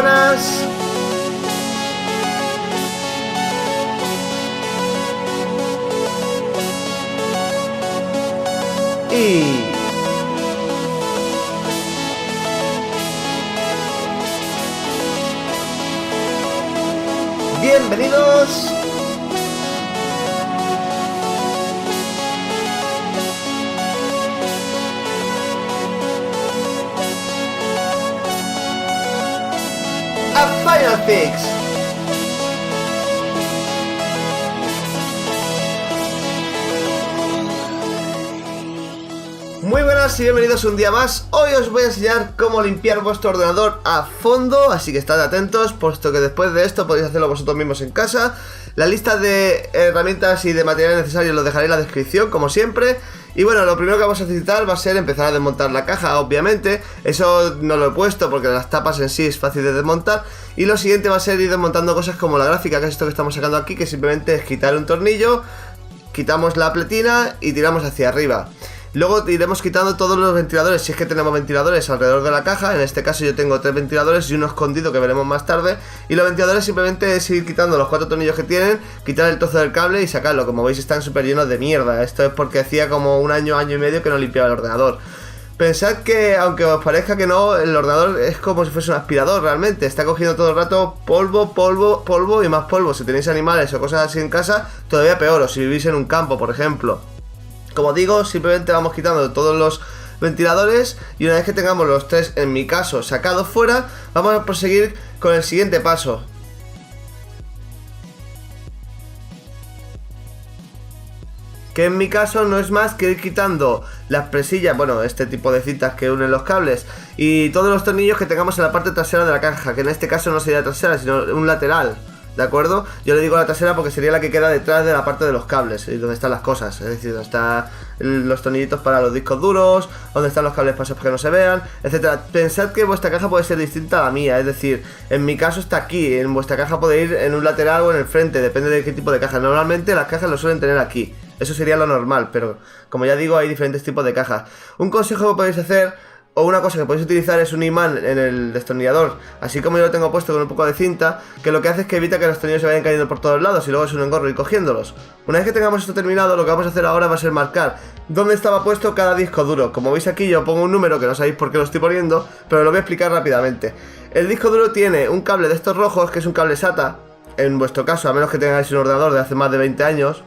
buenas. Y... bienvenidos. A Final Fix. Muy buenas y bienvenidos un día más. Hoy os voy a enseñar cómo limpiar vuestro ordenador a fondo, así que estad atentos, puesto que después de esto podéis hacerlo vosotros mismos en casa. La lista de herramientas y de materiales necesarios los dejaré en la descripción, como siempre. Y bueno, lo primero que vamos a necesitar va a ser empezar a desmontar la caja, obviamente. Eso no lo he puesto porque las tapas en sí es fácil de desmontar. Y lo siguiente va a ser ir desmontando cosas como la gráfica, que es esto que estamos sacando aquí, que simplemente es quitar un tornillo, quitamos la pletina y tiramos hacia arriba. Luego iremos quitando todos los ventiladores, si es que tenemos ventiladores alrededor de la caja. En este caso yo tengo 3 ventiladores y uno escondido que veremos más tarde. Y los ventiladores simplemente es ir quitando los 4 tornillos que tienen, quitar el trozo del cable y sacarlo. Como veis están súper llenos de mierda. Esto es porque hacía como un año, año y medio que no limpiaba el ordenador. Pensad que, aunque os parezca que no, el ordenador es como si fuese un aspirador realmente. Está cogiendo todo el rato polvo, polvo, polvo y más polvo. Si tenéis animales o cosas así en casa, todavía peor. O si vivís en un campo, por ejemplo. Como digo, simplemente vamos quitando todos los ventiladores y una vez que tengamos los 3, en mi caso, sacados fuera, vamos a proseguir con el siguiente paso. Que en mi caso no es más que ir quitando las presillas, bueno, este tipo de cintas que unen los cables y todos los tornillos que tengamos en la parte trasera de la caja, que en este caso no sería trasera, sino un lateral. ¿De acuerdo? Yo le digo la trasera porque sería la que queda detrás de la parte de los cables y donde están las cosas, es decir, donde están los tornillitos para los discos duros, donde están los cables para que no se vean, etcétera. Pensad que vuestra caja puede ser distinta a la mía, es decir, en mi caso está aquí, en vuestra caja puede ir en un lateral o en el frente, depende de qué tipo de caja. Normalmente las cajas lo suelen tener aquí, eso sería lo normal, pero como ya digo, hay diferentes tipos de cajas. Un consejo que podéis hacer, o una cosa que podéis utilizar, es un imán en el destornillador, así como yo lo tengo puesto con un poco de cinta, que lo que hace es que evita que los tornillos se vayan cayendo por todos lados y luego es un engorro ir cogiéndolos. Una vez que tengamos esto terminado, lo que vamos a hacer ahora va a ser marcar dónde estaba puesto cada disco duro. Como veis aquí yo pongo un número que no sabéis por qué lo estoy poniendo, pero lo voy a explicar rápidamente. El disco duro tiene un cable de estos rojos, que es un cable SATA, en vuestro caso, a menos que tengáis un ordenador de hace más de 20 años,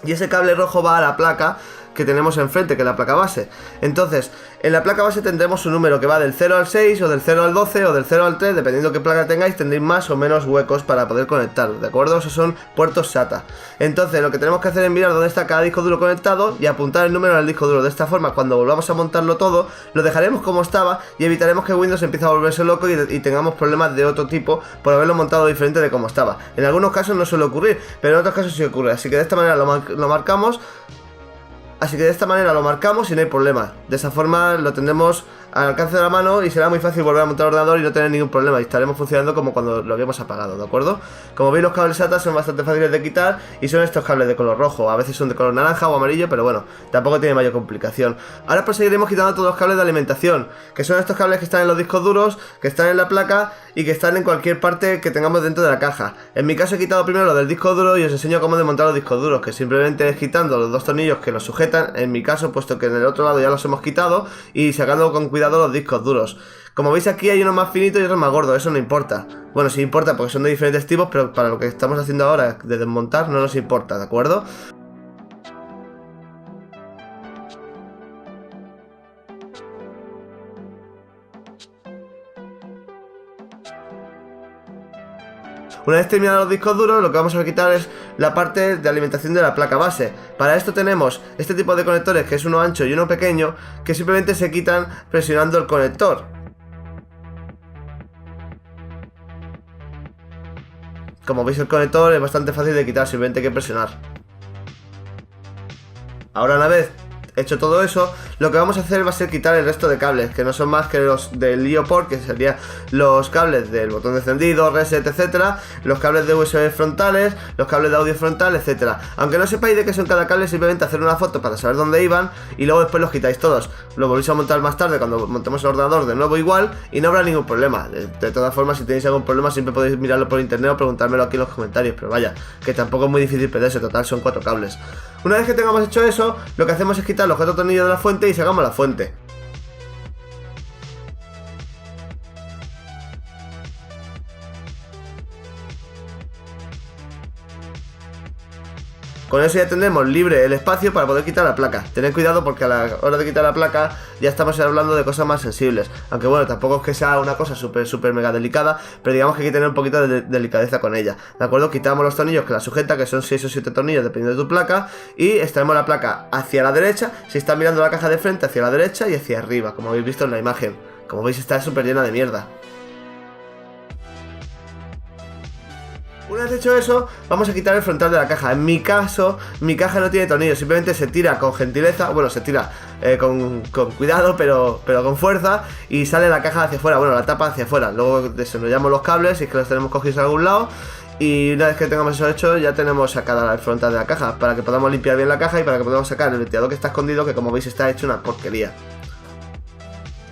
y ese cable rojo va a la placa que tenemos enfrente, que es la placa base. Entonces, en la placa base tendremos un número que va del 0 al 6, o del 0 al 12, o del 0 al 3, dependiendo qué placa tengáis, tendréis más o menos huecos para poder conectar, ¿de acuerdo? Esos son puertos SATA. Entonces, lo que tenemos que hacer es mirar dónde está cada disco duro conectado y apuntar el número al disco duro. De esta forma, cuando volvamos a montarlo todo, lo dejaremos como estaba y evitaremos que Windows empiece a volverse loco y tengamos problemas de otro tipo por haberlo montado diferente de como estaba. En algunos casos no suele ocurrir, pero en otros casos sí ocurre. Así que de esta manera lo marcamos. Así que de esta manera lo marcamos y no hay problema. De esa forma lo tendremos al alcance de la mano y será muy fácil volver a montar el ordenador y no tener ningún problema. Y estaremos funcionando como cuando lo habíamos apagado, ¿de acuerdo? Como veis, los cables SATA son bastante fáciles de quitar y son estos cables de color rojo. A veces son de color naranja o amarillo, pero bueno, tampoco tiene mayor complicación. Ahora proseguiremos quitando todos los cables de alimentación, que son estos cables que están en los discos duros, que están en la placa y que están en cualquier parte que tengamos dentro de la caja. En mi caso he quitado primero lo del disco duro y os enseño cómo desmontar los discos duros, que simplemente es quitando los 2 tornillos que los sujetan, en mi caso, puesto que en el otro lado ya los hemos quitado, y sacando con cuidado los discos duros. Como veis aquí hay unos más finitos y otros más gordos, eso no importa. Bueno, sí importa porque son de diferentes tipos, pero para lo que estamos haciendo ahora de desmontar no nos importa, ¿de acuerdo? Una vez terminados los discos duros, lo que vamos a quitar es la parte de alimentación de la placa base. Para esto tenemos este tipo de conectores, que es uno ancho y uno pequeño, que simplemente se quitan presionando el conector. Como veis, el conector es bastante fácil de quitar, simplemente hay que presionar. Ahora, una vez hecho todo eso, lo que vamos a hacer va a ser quitar el resto de cables, que no son más que los del IO port, que serían los cables del botón de encendido, reset, etcétera, los cables de USB frontales, los cables de audio frontal, etcétera. Aunque no sepáis de qué son cada cable, simplemente hacer una foto para saber dónde iban y luego después los quitáis todos. Lo volvéis a montar más tarde cuando montemos el ordenador de nuevo igual y no habrá ningún problema. De todas formas, si tenéis algún problema siempre podéis mirarlo por internet o preguntármelo aquí en los comentarios, pero vaya, que tampoco es muy difícil perderse, total son 4 cables. Una vez que tengamos hecho eso, lo que hacemos es quitar los 4 tornillos de la fuente y sacamos la fuente. Con eso ya tendremos libre el espacio para poder quitar la placa. Tened cuidado porque a la hora de quitar la placa ya estamos hablando de cosas más sensibles. Aunque bueno, tampoco es que sea una cosa súper mega delicada, pero digamos que hay que tener un poquito de delicadeza con ella. ¿De acuerdo? Quitamos los tornillos que la sujeta, que son 6 o 7 tornillos dependiendo de tu placa, y extraemos la placa hacia la derecha. Si estás mirando la caja de frente, hacia la derecha y hacia arriba, como habéis visto en la imagen. Como veis, está súper llena de mierda. Una vez hecho eso, vamos a quitar el frontal de la caja. En mi caso, mi caja no tiene tornillos, simplemente se tira con gentileza, bueno, se tira con cuidado, pero con fuerza, y sale la caja hacia afuera, bueno, la tapa hacia afuera. Luego desenrollamos los cables, si es que los tenemos cogidos a algún lado, y una vez que tengamos eso hecho, ya tenemos sacada el frontal de la caja, para que podamos limpiar bien la caja y para que podamos sacar el ventilador que está escondido, que como veis está hecho una porquería.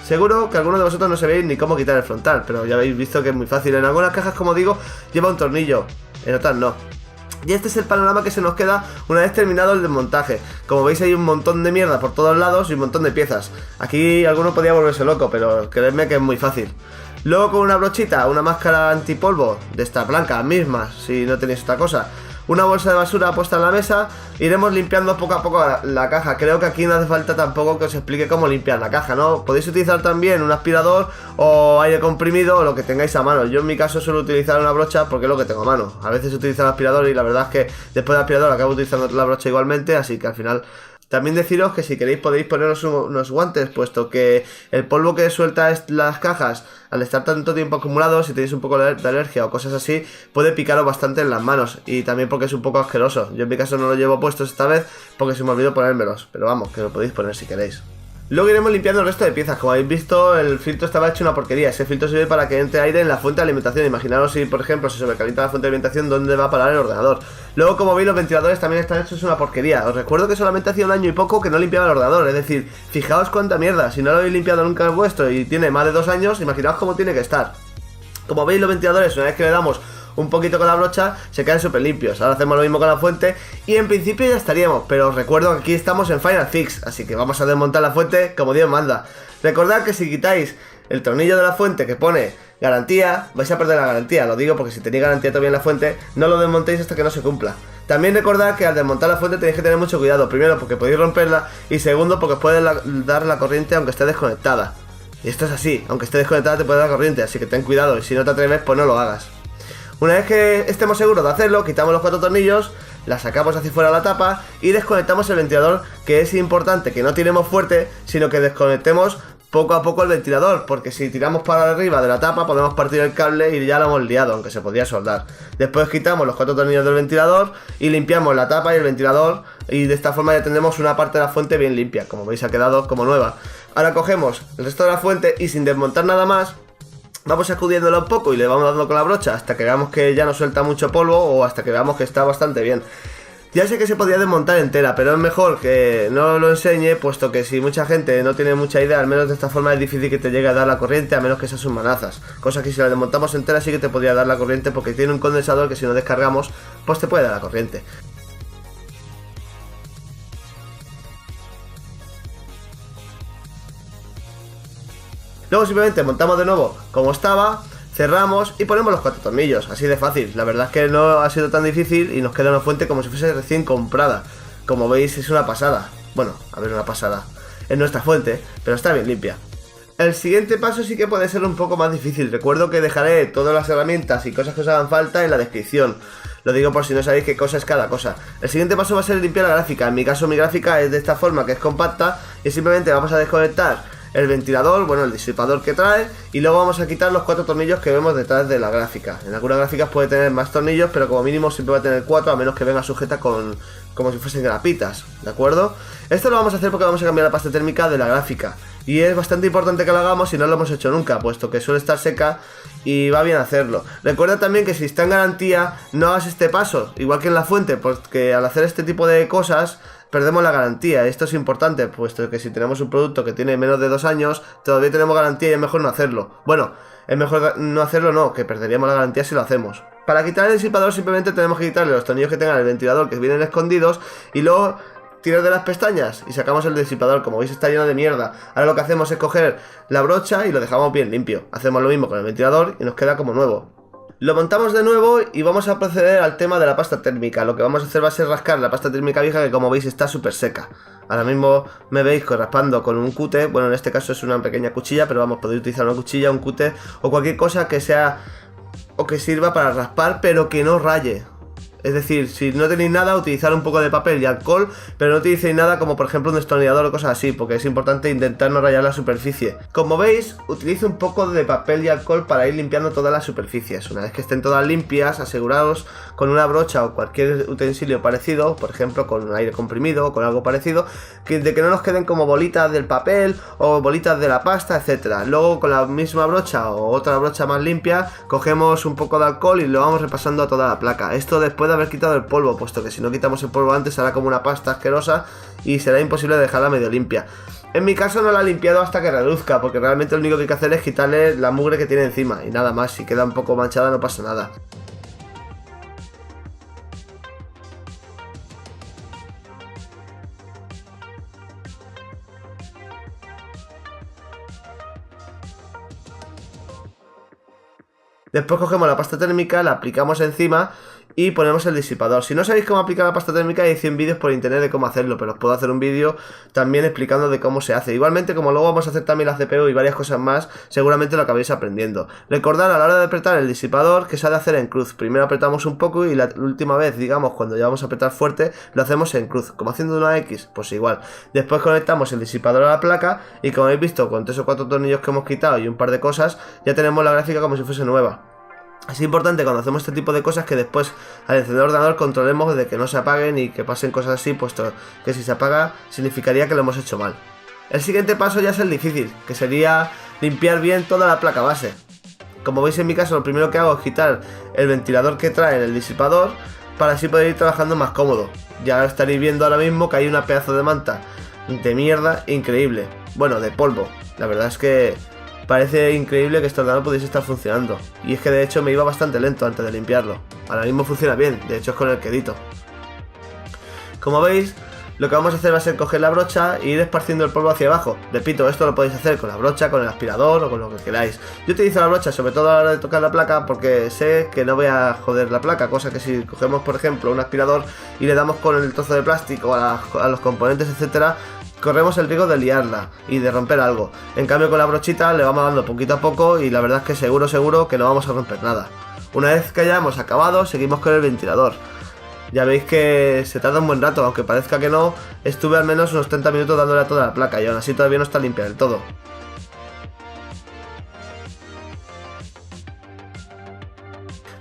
Seguro que algunos de vosotros no sabéis ni cómo quitar el frontal, pero ya habéis visto que es muy fácil. En algunas cajas, como digo, lleva un tornillo, en otras no. Y este es el panorama que se nos queda una vez terminado el desmontaje. Como veis, hay un montón de mierda por todos lados y un montón de piezas. Aquí alguno podría volverse loco, pero creedme que es muy fácil. Luego, con una brochita, una máscara antipolvo de esta blanca misma, si no tenéis otra cosa, una bolsa de basura puesta en la mesa, iremos limpiando poco a poco la caja. Creo que aquí no hace falta tampoco que os explique cómo limpiar la caja, ¿no? Podéis utilizar también un aspirador o aire comprimido o lo que tengáis a mano. Yo en mi caso suelo utilizar una brocha porque es lo que tengo a mano. A veces utilizo el aspirador y la verdad es que después del aspirador acabo utilizando la brocha igualmente, así que al final... También deciros que si queréis podéis poneros unos guantes, puesto que el polvo que suelta las cajas, al estar tanto tiempo acumulado, si tenéis un poco de alergia o cosas así, puede picaros bastante en las manos. Y también porque es un poco asqueroso. Yo en mi caso no lo llevo puestos esta vez porque se me olvidó ponérmelos, pero vamos, que lo podéis poner si queréis. Luego iremos limpiando el resto de piezas. Como habéis visto, el filtro estaba hecho una porquería. Ese filtro sirve para que entre aire en la fuente de alimentación. Imaginaros si, por ejemplo, se sobrecalienta la fuente de alimentación, ¿dónde va a parar el ordenador? Luego, como veis, los ventiladores también están hechos una porquería. Os recuerdo que solamente hacía 1 año y poco que no limpiaba el ordenador. Es decir, fijaos cuánta mierda. Si no lo habéis limpiado nunca el vuestro y tiene más de 2 años, imaginaos cómo tiene que estar. Como veis, los ventiladores, una vez que le damos un poquito con la brocha, se quedan súper limpios. Ahora hacemos lo mismo con la fuente y en principio ya estaríamos, pero os recuerdo que aquí estamos en Final Fix, así que vamos a desmontar la fuente como Dios manda. Recordad que si quitáis el tornillo de la fuente que pone garantía, vais a perder la garantía. Lo digo porque si tenéis garantía todavía en la fuente, no lo desmontéis hasta que no se cumpla. También recordad que al desmontar la fuente tenéis que tener mucho cuidado. Primero porque podéis romperla y segundo porque puede dar la corriente aunque esté desconectada. Y esto es así, aunque esté desconectada te puede dar corriente, así que ten cuidado y si no te atreves pues no lo hagas. Una vez que estemos seguros de hacerlo, quitamos los 4 tornillos, la sacamos hacia fuera la tapa y desconectamos el ventilador, que es importante que no tiremos fuerte, sino que desconectemos poco a poco el ventilador, porque si tiramos para arriba de la tapa podemos partir el cable y ya lo hemos liado, aunque se podría soldar. Después quitamos los 4 tornillos del ventilador y limpiamos la tapa y el ventilador, y de esta forma ya tendremos una parte de la fuente bien limpia, como veis ha quedado como nueva. Ahora cogemos el resto de la fuente y sin desmontar nada más, vamos sacudiéndolo un poco y le vamos dando con la brocha hasta que veamos que ya no suelta mucho polvo o hasta que veamos que está bastante bien. Ya sé que se podría desmontar entera, pero es mejor que no lo enseñe, puesto que si mucha gente no tiene mucha idea, al menos de esta forma es difícil que te llegue a dar la corriente, a menos que sean sus manazas. Cosa que si la desmontamos entera sí que te podría dar la corriente, porque tiene un condensador que si no descargamos, pues te puede dar la corriente. Luego simplemente montamos de nuevo como estaba, cerramos y ponemos los 4 tornillos, así de fácil. La verdad es que no ha sido tan difícil y nos queda una fuente como si fuese recién comprada. Como veis es una pasada. Bueno, a ver, una pasada. Es nuestra fuente, pero está bien limpia. El siguiente paso sí que puede ser un poco más difícil. Recuerdo que dejaré todas las herramientas y cosas que os hagan falta en la descripción. Lo digo por si no sabéis qué cosa es cada cosa. El siguiente paso va a ser limpiar la gráfica. En mi caso mi gráfica es de esta forma, que es compacta, y simplemente vamos a desconectar el ventilador, bueno, el disipador que trae, y luego vamos a quitar los 4 tornillos que vemos detrás de la gráfica. En algunas gráficas puede tener más tornillos, pero como mínimo siempre va a tener 4, a menos que venga sujeta con como si fuesen grapitas, ¿de acuerdo? Esto lo vamos a hacer porque vamos a cambiar la pasta térmica de la gráfica, y es bastante importante que lo hagamos si no lo hemos hecho nunca, puesto que suele estar seca y va bien hacerlo. Recuerda también que si está en garantía, no hagas este paso, igual que en la fuente, porque al hacer este tipo de cosas perdemos la garantía. Esto es importante, puesto que si tenemos un producto que tiene menos de 2 años, todavía tenemos garantía y es mejor no hacerlo. Bueno, es mejor no hacerlo, no, que perderíamos la garantía si lo hacemos. Para quitar el disipador simplemente tenemos que quitarle los tornillos que tengan el ventilador, que vienen escondidos, y luego tirar de las pestañas y sacamos el disipador. Como veis está lleno de mierda. Ahora lo que hacemos es coger la brocha y lo dejamos bien limpio. Hacemos lo mismo con el ventilador y nos queda como nuevo. Lo montamos de nuevo y vamos a proceder al tema de la pasta térmica. Lo que vamos a hacer va a ser rascar la pasta térmica vieja, que como veis está súper seca. Ahora mismo me veis raspando con un cúter. Bueno, en este caso es una pequeña cuchilla, pero vamos, podéis utilizar una cuchilla, un cúter o cualquier cosa que sea o que sirva para raspar, pero que no raye. Es decir, si no tenéis nada, utilizar un poco de papel y alcohol, pero no utilicéis nada como por ejemplo un destornillador o cosas así, porque es importante intentar no rayar la superficie. Como veis, utilizo un poco de papel y alcohol para ir limpiando todas las superficies. Una vez que estén todas limpias, aseguraos con una brocha o cualquier utensilio parecido, por ejemplo con un aire comprimido o con algo parecido, de que no nos queden como bolitas del papel o bolitas de la pasta, etcétera. Luego con la misma brocha o otra brocha más limpia, cogemos un poco de alcohol y lo vamos repasando a toda la placa. Esto después de haber quitado el polvo, puesto que si no quitamos el polvo antes hará como una pasta asquerosa y será imposible dejarla medio limpia. En mi caso no la he limpiado hasta que reduzca, porque realmente lo único que hay que hacer es quitarle la mugre que tiene encima y nada más. Si queda un poco manchada no pasa nada. Después cogemos la pasta térmica, la aplicamos encima y ponemos el disipador. Si no sabéis cómo aplicar la pasta térmica, hay 100 vídeos por internet de cómo hacerlo, pero os puedo hacer un vídeo también explicando de cómo se hace. Igualmente, como luego vamos a hacer también la CPU y varias cosas más, seguramente lo acabéis aprendiendo. Recordad a la hora de apretar el disipador que se ha de hacer en cruz. Primero apretamos un poco y la última vez, digamos, cuando ya vamos a apretar fuerte, lo hacemos en cruz. Como haciendo una X, pues igual. Después conectamos el disipador a la placa y como habéis visto, con 3 o 4 tornillos que hemos quitado y un par de cosas, ya tenemos la gráfica como si fuese nueva. Es importante cuando hacemos este tipo de cosas que después al encender el ordenador controlemos de que no se apaguen y que pasen cosas así, puesto que si se apaga significaría que lo hemos hecho mal. El siguiente paso ya es el difícil, que sería limpiar bien toda la placa base. Como veis en mi caso, lo primero que hago es quitar el ventilador que trae el disipador para así poder ir trabajando más cómodo. Ya estaréis viendo ahora mismo que hay una pedazo de manta de mierda increíble. Bueno, de polvo. La verdad es que parece increíble que este ordenador pudiese estar funcionando. Y es que de hecho me iba bastante lento antes de limpiarlo. Ahora mismo funciona bien, de hecho es con el que edito. Como veis, lo que vamos a hacer va a ser coger la brocha e ir esparciendo el polvo hacia abajo. Repito, esto lo podéis hacer con la brocha, con el aspirador o con lo que queráis. Yo utilizo la brocha sobre todo a la hora de tocar la placa porque sé que no voy a joder la placa. Cosa que si cogemos por ejemplo un aspirador y le damos con el trozo de plástico a los componentes, etcétera, corremos el riesgo de liarla y de romper algo. En cambio con la brochita le vamos dando poquito a poco y la verdad es que seguro que no vamos a romper nada. Una vez que hayamos acabado, seguimos con el ventilador. Ya veis que se tarda un buen rato, aunque parezca que no, estuve al menos unos 30 minutos dándole a toda la placa y aún así todavía no está limpia del todo.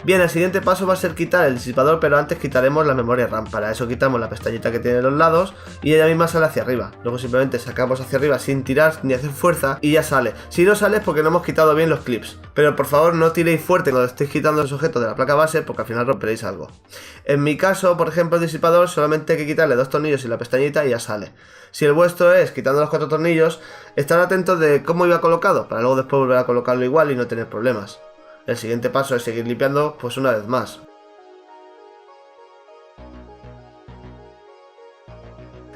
Bien, el siguiente paso va a ser quitar el disipador, pero antes quitaremos la memoria RAM. Para eso quitamos la pestañita que tiene en los lados y ella misma sale hacia arriba. Luego simplemente sacamos hacia arriba sin tirar ni hacer fuerza y ya sale. Si no sale es porque no hemos quitado bien los clips. Pero por favor no tiréis fuerte cuando estéis quitando los objetos de la placa base porque al final romperéis algo. En mi caso, por ejemplo, el disipador solamente hay que quitarle 2 tornillos y la pestañita y ya sale. Si el vuestro es quitando los 4 tornillos, estar atentos de cómo iba colocado para luego después volver a colocarlo igual y no tener problemas. El siguiente paso es seguir limpiando pues una vez más.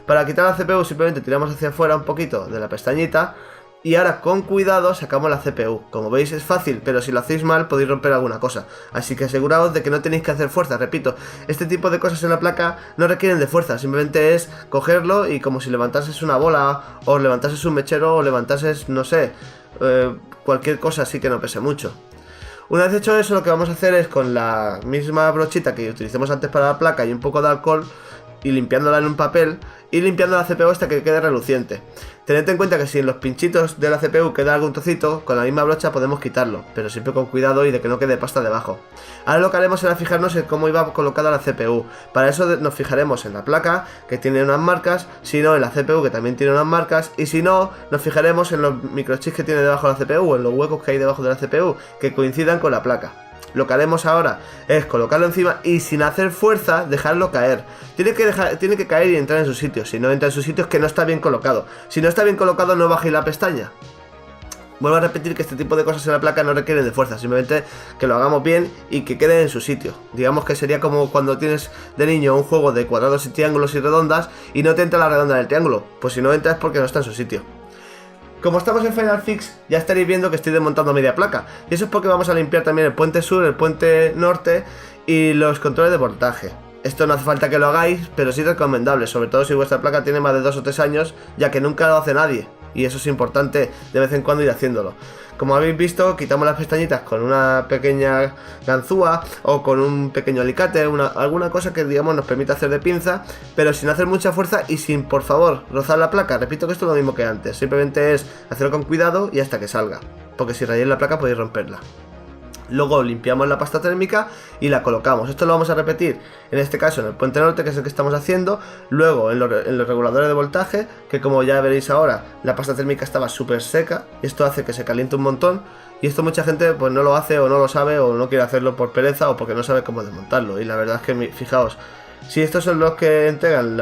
Para quitar la CPU simplemente tiramos hacia afuera un poquito de la pestañita y ahora con cuidado sacamos la CPU. Como veis es fácil, pero si lo hacéis mal podéis romper alguna cosa. Así que aseguraos de que no tenéis que hacer fuerza. Repito, este tipo de cosas en la placa no requieren de fuerza, simplemente es cogerlo y como si levantases una bola o levantases un mechero o levantases, no sé, cualquier cosa así que no pese mucho. Una vez hecho eso, lo que vamos a hacer es con la misma brochita que utilicemos antes para la placa y un poco de alcohol, y limpiándola en un papel y limpiando la CPU hasta que quede reluciente. Tened en cuenta que si en los pinchitos de la CPU queda algún trocito, con la misma brocha podemos quitarlo, pero siempre con cuidado y de que no quede pasta debajo. Ahora lo que haremos será fijarnos en cómo iba colocada la CPU. Para eso nos fijaremos en la placa, que tiene unas marcas, si no en la CPU, que también tiene unas marcas, y si no, nos fijaremos en los microchips que tiene debajo de la CPU, o en los huecos que hay debajo de la CPU, que coincidan con la placa. Lo que haremos ahora es colocarlo encima y sin hacer fuerza dejarlo caer. Tiene que caer y entrar en su sitio. Si no entra en su sitio es que no está bien colocado. Si no está bien colocado no bajéis la pestaña. Vuelvo a repetir que este tipo de cosas en la placa no requieren de fuerza, simplemente que lo hagamos bien y que quede en su sitio. Digamos que sería como cuando tienes de niño un juego de cuadrados y triángulos y redondas y no te entra la redonda del triángulo. Pues si no entra es porque no está en su sitio. Como estamos en Final Fix, ya estaréis viendo que estoy desmontando media placa. Y eso es porque vamos a limpiar también el puente sur, el puente norte y los controles de voltaje. Esto no hace falta que lo hagáis, pero sí es recomendable, sobre todo si vuestra placa tiene más de 2 o 3 años, ya que nunca lo hace nadie. Y eso es importante de vez en cuando ir haciéndolo. Como habéis visto, quitamos las pestañitas con una pequeña ganzúa o con un pequeño alicate, alguna cosa que digamos nos permita hacer de pinza, pero sin hacer mucha fuerza y sin, por favor, rozar la placa. Repito que esto es lo mismo que antes, simplemente es hacerlo con cuidado y hasta que salga, porque si rayáis la placa podéis romperla. Luego limpiamos la pasta térmica y la colocamos. Esto lo vamos a repetir en este caso en el puente norte, que es el que estamos haciendo. Luego en los reguladores de voltaje, que como ya veréis ahora, la pasta térmica estaba súper seca. Y esto hace que se caliente un montón. Y esto mucha gente pues no lo hace o no lo sabe o no quiere hacerlo por pereza o porque no sabe cómo desmontarlo. Y la verdad es que fijaos, si estos son los que entregan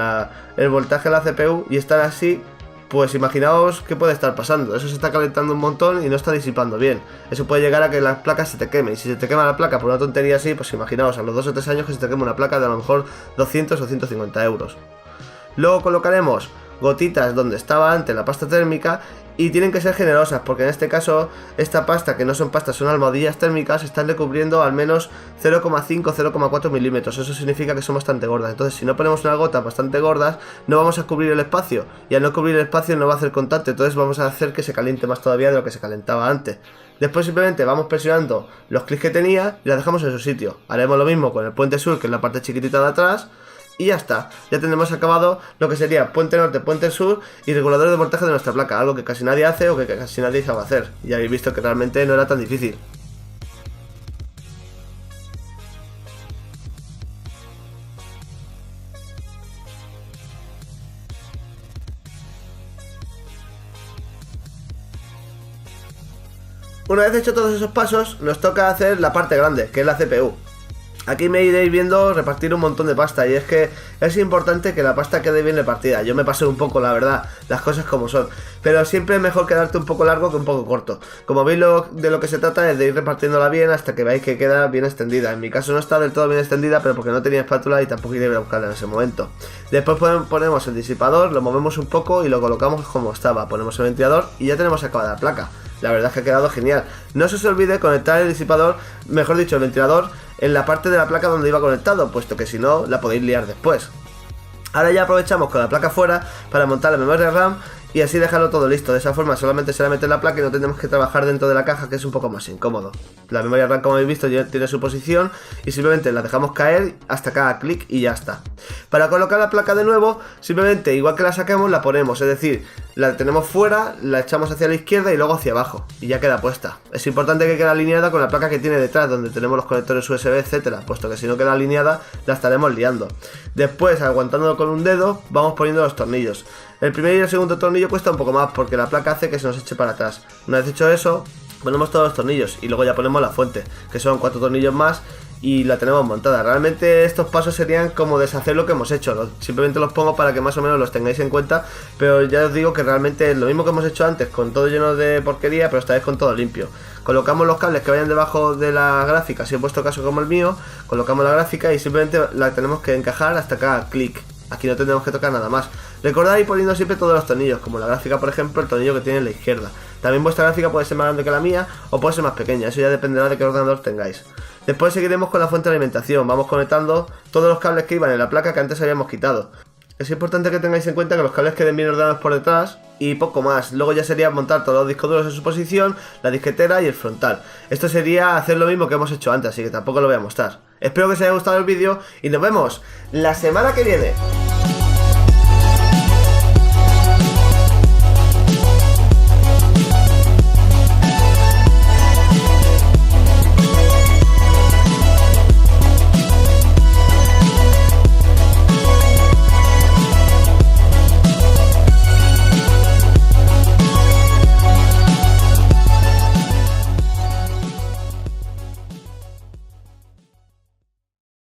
el voltaje a la CPU y están así, pues imaginaos qué puede estar pasando. Eso se está calentando un montón y no está disipando bien. Eso puede llegar a que la placa se te queme. Y si se te quema la placa por una tontería así, pues imaginaos a los 2 o 3 años que se te queme una placa de a lo mejor 200 o 150 euros. Luego colocaremos gotitas donde estaba antes la pasta térmica y tienen que ser generosas, porque en este caso esta pasta, que no son pastas, son almohadillas térmicas, están recubriendo al menos 0,5-0,4 milímetros. Eso significa que son bastante gordas. Entonces si no ponemos unas gotas bastante gordas no vamos a cubrir el espacio, y al no cubrir el espacio no va a hacer contacto, entonces vamos a hacer que se caliente más todavía de lo que se calentaba antes. Después simplemente vamos presionando los clics que tenía y las dejamos en su sitio. Haremos lo mismo con el puente sur, que es la parte chiquitita de atrás. Y ya está, ya tendremos acabado lo que sería puente norte, puente sur y regulador de voltaje de nuestra placa, algo que casi nadie hace o que casi nadie sabe hacer. Ya habéis visto que realmente no era tan difícil. Una vez hecho todos esos pasos, nos toca hacer la parte grande, que es la CPU. Aquí me iréis viendo repartir un montón de pasta, y es que es importante que la pasta quede bien repartida. Yo me pasé un poco, la verdad, las cosas como son, pero siempre es mejor quedarte un poco largo que un poco corto. Como veis, de lo que se trata es de ir repartiéndola bien hasta que veáis que queda bien extendida. En mi caso no está del todo bien extendida, pero porque no tenía espátula y tampoco iba a buscarla en ese momento. Después ponemos el disipador, lo movemos un poco y lo colocamos como estaba. Ponemos el ventilador y ya tenemos acabada la placa. La verdad es que ha quedado genial. No se os olvide conectar el disipador, mejor dicho el ventilador, en la parte de la placa donde iba conectado, puesto que si no la podéis liar después. Ahora ya aprovechamos con la placa fuera para montar la memoria RAM y así dejarlo todo listo. De esa forma solamente será meter la placa y no tendremos que trabajar dentro de la caja, que es un poco más incómodo. La memoria RAM, como habéis visto, ya tiene su posición y simplemente la dejamos caer hasta cada clic y ya está. Para colocar la placa de nuevo, simplemente igual que la saquemos la ponemos, es decir, la tenemos fuera, la echamos hacia la izquierda y luego hacia abajo y ya queda puesta. Es importante que quede alineada con la placa que tiene detrás, donde tenemos los conectores USB, etcétera, puesto que si no queda alineada la estaremos liando. Después, aguantándolo con un dedo, vamos poniendo los tornillos. El primer y el segundo tornillo cuesta un poco más porque la placa hace que se nos eche para atrás. Una vez hecho eso, ponemos todos los tornillos y luego ya ponemos la fuente, que son 4 tornillos más, y la tenemos montada. Realmente estos pasos serían como deshacer lo que hemos hecho, simplemente los pongo para que más o menos los tengáis en cuenta, pero ya os digo que realmente es lo mismo que hemos hecho antes, con todo lleno de porquería, pero esta vez con todo limpio. Colocamos los cables que vayan debajo de la gráfica, si en vuestro caso como el mío, colocamos la gráfica y simplemente la tenemos que encajar hasta cada clic. Aquí no tendremos que tocar nada más. Recordad ir poniendo siempre todos los tornillos, como la gráfica, por ejemplo, el tornillo que tiene en la izquierda. También vuestra gráfica puede ser más grande que la mía o puede ser más pequeña, eso ya dependerá de qué ordenador tengáis. Después seguiremos con la fuente de alimentación, vamos conectando todos los cables que iban en la placa que antes habíamos quitado. Es importante que tengáis en cuenta que los cables queden bien ordenados por detrás y poco más. Luego ya sería montar todos los discos duros en su posición, la disquetera y el frontal. Esto sería hacer lo mismo que hemos hecho antes, así que tampoco lo voy a mostrar. Espero que os haya gustado el vídeo y nos vemos la semana que viene.